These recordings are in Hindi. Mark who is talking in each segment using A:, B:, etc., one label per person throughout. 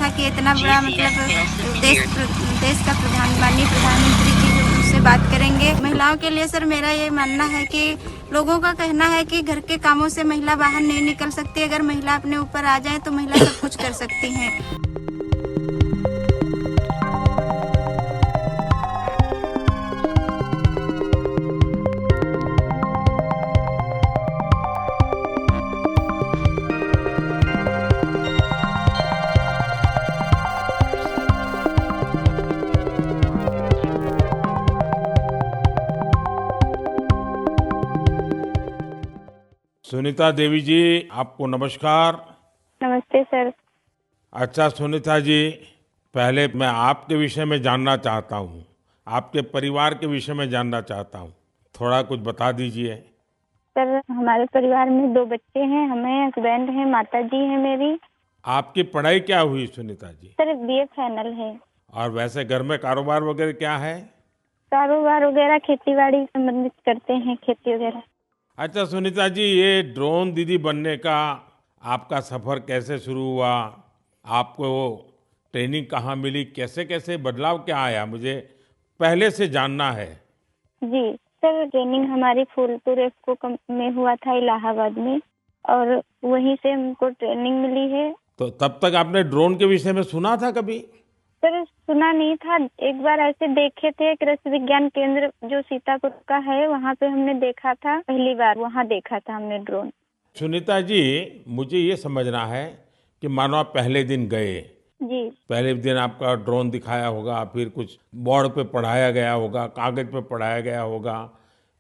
A: था कि इतना बड़ा मतलब देश का माननीय प्रधानमंत्री जी जो मुझसे बात करेंगे। महिलाओं के लिए सर मेरा ये मानना है कि लोगों का कहना है कि घर के कामों से महिला बाहर नहीं निकल सकती, अगर महिला अपने ऊपर आ जाए तो महिला सब कुछ कर सकती हैं।
B: सुनीता देवी जी, आपको नमस्कार।
C: नमस्ते सर।
B: अच्छा सुनीता जी, पहले मैं आपके विषय में जानना चाहता हूँ, आपके परिवार के विषय में जानना चाहता हूँ, थोड़ा कुछ बता दीजिए।
C: सर हमारे परिवार में 2 बच्चे हैं, हमें हस्बैंड हैं, माता जी हैं मेरी।
B: आपकी पढ़ाई क्या हुई Sunita ji?
C: Sir BA final है।
B: और वैसे घर में कारोबार वगैरह क्या है?
C: कारोबार वगैरह खेती बाड़ी संबंधित करते हैं, खेती वगैरह।
B: अच्छा सुनीता जी, ये ड्रोन दीदी बनने का आपका सफर कैसे शुरू हुआ? आपको ट्रेनिंग कहाँ मिली? कैसे कैसे बदलाव क्या आया? मुझे पहले से जानना है।
C: जी सर, ट्रेनिंग हमारी फूलपुर एफको में हुआ था, इलाहाबाद में, और वहीं से हमको ट्रेनिंग मिली है।
B: तो तब तक आपने ड्रोन के विषय में सुना था कभी?
C: सर सुना नहीं था, एक बार ऐसे देखे थे, कृषि विज्ञान केंद्र जो सीतापुर का है वहाँ पे हमने देखा था, पहली बार वहाँ देखा था हमने ड्रोन।
B: सुनीता जी, मुझे ये समझना है कि मानो आप पहले दिन गए,
C: जी
B: पहले दिन आपका ड्रोन दिखाया होगा, फिर कुछ बोर्ड पे पढ़ाया गया होगा, कागज पे पढ़ाया गया होगा,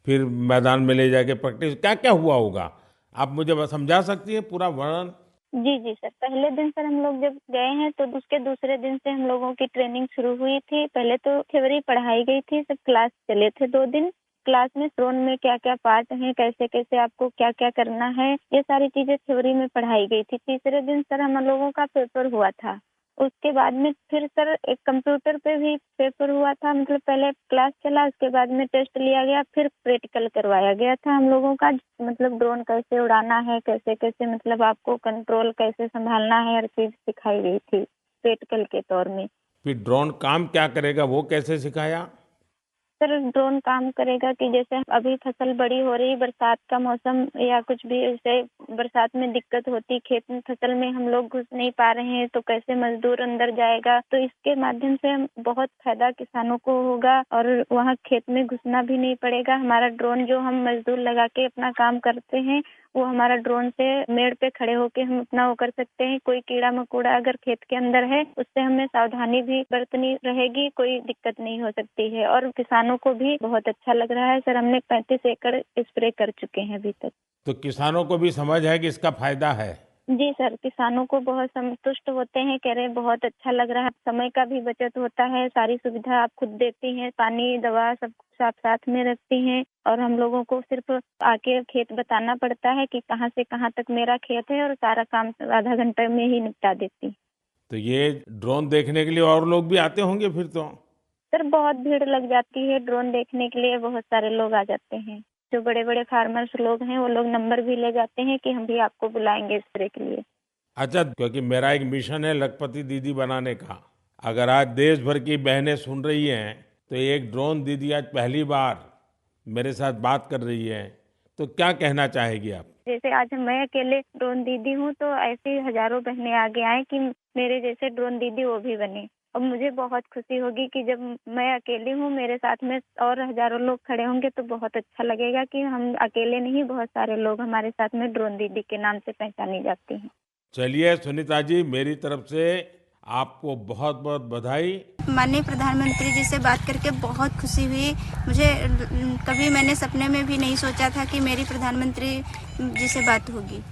B: फिर मैदान में ले जाके प्रैक्टिस, क्या क्या हुआ होगा? आप मुझे बस समझा सकती हैं पूरा वर्णन?
C: जी सर, पहले दिन सर हम लोग जब गए हैं तो उसके दूसरे दिन से हम लोगों की ट्रेनिंग शुरू हुई थी। पहले तो थ्योरी पढ़ाई गई थी, सब क्लास चले थे 2 दिन। क्लास में ड्रोन में क्या क्या पार्ट हैं, कैसे कैसे आपको क्या क्या करना है, ये सारी चीजें थ्योरी में पढ़ाई गई थी। तीसरे दिन सर हम लोगों का पेपर हुआ था। उसके बाद में फिर सर एक कंप्यूटर पे भी पेपर हुआ था, मतलब पहले क्लास चला, उसके बाद में टेस्ट लिया गया, फिर प्रैक्टिकल करवाया गया था हम लोगों का, मतलब ड्रोन कैसे उड़ाना है, कैसे कैसे मतलब आपको कंट्रोल कैसे संभालना है, हर चीज सिखाई गई थी प्रैक्टिकल के तौर में।
B: फिर ड्रोन काम क्या करेगा वो कैसे सिखाया?
C: सर ड्रोन काम करेगा कि जैसे अभी फसल बड़ी हो रही, बरसात का मौसम या कुछ भी, ऐसे बरसात में दिक्कत होती, खेत में फसल में हम लोग घुस नहीं पा रहे हैं, तो कैसे मजदूर अंदर जाएगा, तो इसके माध्यम से बहुत फायदा किसानों को होगा और वहाँ खेत में घुसना भी नहीं पड़ेगा। हमारा ड्रोन जो हम मजदूर लगा के अपना काम करते हैं, वो हमारा ड्रोन से मेड़ पे खड़े होके हम अपना वो कर सकते हैं। कोई कीड़ा मकोड़ा अगर खेत के अंदर है, उससे हमें सावधानी भी बरतनी रहेगी, कोई दिक्कत नहीं हो सकती है। और किसानों को भी बहुत अच्छा लग रहा है सर, हमने 35 एकड़ स्प्रे कर चुके हैं अभी तक।
B: तो किसानों को भी समझ है कि इसका फायदा है?
C: जी सर, किसानों को बहुत संतुष्ट होते हैं, कह रहे हैं बहुत अच्छा लग रहा है, समय का भी बचत होता है, सारी सुविधा आप खुद देती हैं, पानी दवा सब कुछ आप साथ में रखती हैं, और हम लोगों को सिर्फ आके खेत बताना पड़ता है कि कहाँ से कहाँ तक मेरा खेत है, और सारा काम आधा घंटे में ही निपटा देती।
B: तो ये ड्रोन देखने के लिए और लोग भी आते होंगे फिर तो?
C: सर बहुत भीड़ लग जाती है, ड्रोन देखने के लिए बहुत सारे लोग आ जाते हैं। जो बड़े बड़े फार्मर्स लोग हैं वो लोग नंबर भी ले जाते हैं कि हम भी आपको बुलाएंगे स्प्रे के लिए।
B: अच्छा, क्योंकि मेरा एक मिशन है लखपति दीदी बनाने का। अगर आज देश भर की बहनें सुन रही हैं, तो एक ड्रोन दीदी आज पहली बार मेरे साथ बात कर रही है, तो क्या कहना चाहेगी आप?
C: जैसे आज मैं अकेले ड्रोन दीदी हूँ, तो ऐसी हजारों बहनें आगे आए कि मेरे जैसे ड्रोन दीदी वो भी बने। और मुझे बहुत खुशी होगी कि जब मैं अकेली हूँ, मेरे साथ में और हजारों लोग खड़े होंगे, तो बहुत अच्छा लगेगा कि हम अकेले नहीं, बहुत सारे लोग हमारे साथ में ड्रोन दीदी के नाम से पहचानी जाती हैं।
B: चलिए सुनीता जी, मेरी तरफ से आपको बहुत बहुत बधाई।
A: माननीय प्रधानमंत्री जी से बात करके बहुत खुशी हुई मुझे। कभी मैंने सपने में भी नहीं सोचा था कि मेरी प्रधानमंत्री जी से बात होगी।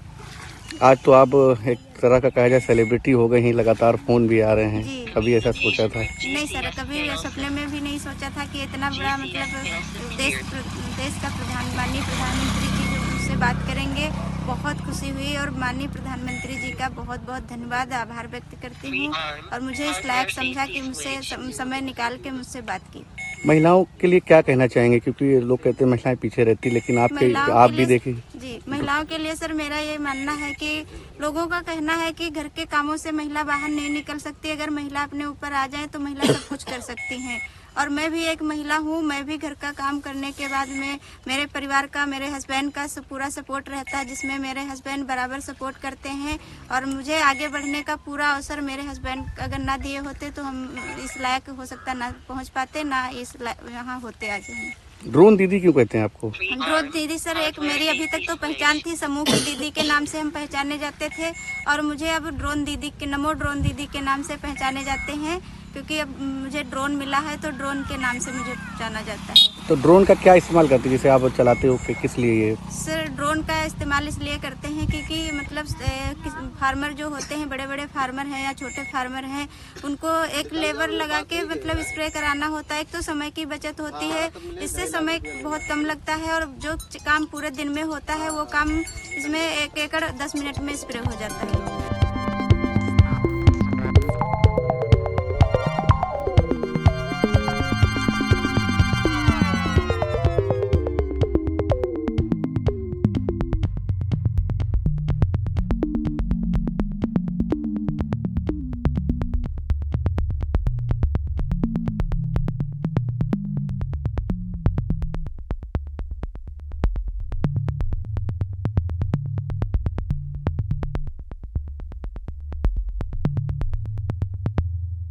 D: आज तो आप एक तरह का कहा जाए सेलिब्रिटी हो गई हैं, लगातार फोन भी आ रहे हैं।
A: जी।
D: कभी ऐसा सोचा था?
A: नहीं सर, कभी सपने में भी नहीं सोचा था कि इतना बड़ा मतलब देश का माननीय प्रधानमंत्री जी जो मुझसे बात करेंगे। बहुत खुशी हुई और माननीय प्रधानमंत्री जी का बहुत बहुत धन्यवाद आभार व्यक्त करती हूँ और मुझे इस लायक समझा कि मुझसे समय निकाल के मुझसे बात की।
D: महिलाओं के लिए क्या कहना चाहेंगे, क्योंकि लोग कहते हैं महिलाएं पीछे रहती, लेकिन आप
A: के
D: भी
A: लिए
D: देखिए।
A: जी, महिलाओं के लिए सर मेरा ये मानना है कि लोगों का कहना है कि घर के कामों से महिला बाहर नहीं निकल सकती। अगर महिला अपने ऊपर आ जाए तो महिला सब कुछ कर सकती हैं और मैं भी एक महिला हूँ। मैं भी घर का काम करने के बाद में मेरे परिवार का, मेरे हस्बैंड का पूरा सपोर्ट रहता है, जिसमें मेरे हस्बैंड बराबर सपोर्ट करते हैं और मुझे आगे बढ़ने का पूरा अवसर मेरे हस्बैंड अगर ना दिए होते तो हम इस लायक हो सकता ना पहुँच पाते, ना इस यहाँ होते आज हम।
D: ड्रोन दीदी क्यों कहते हैं आपको?
A: ड्रोन दीदी सर एक मेरी अभी तक तो पहचान थी, समूह की दीदी के नाम से हम पहचाने जाते थे और मुझे अब ड्रोन दीदी के, नमो ड्रोन दीदी के नाम से पहचाने जाते हैं, क्योंकि अब मुझे ड्रोन मिला है तो ड्रोन के नाम से मुझे जाना जाता है।
D: तो ड्रोन का क्या इस्तेमाल करते हैं, जैसे आप चलाते हो, कि किस लिए ये?
A: सर ड्रोन का इस्तेमाल इसलिए करते हैं क्योंकि मतलब फार्मर जो होते हैं, बड़े बड़े फार्मर हैं या छोटे फार्मर हैं, उनको एक लेबर लगा के मतलब स्प्रे कराना होता है। एक तो समय की बचत होती है, इससे समय बहुत कम लगता है और जो काम पूरे दिन में होता है वो काम इसमें 1 एकड़ 10 मिनट में स्प्रे हो जाता है।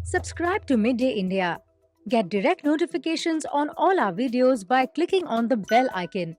E: Subscribe to Midday India. Get direct notifications on all our videos by clicking on the bell icon.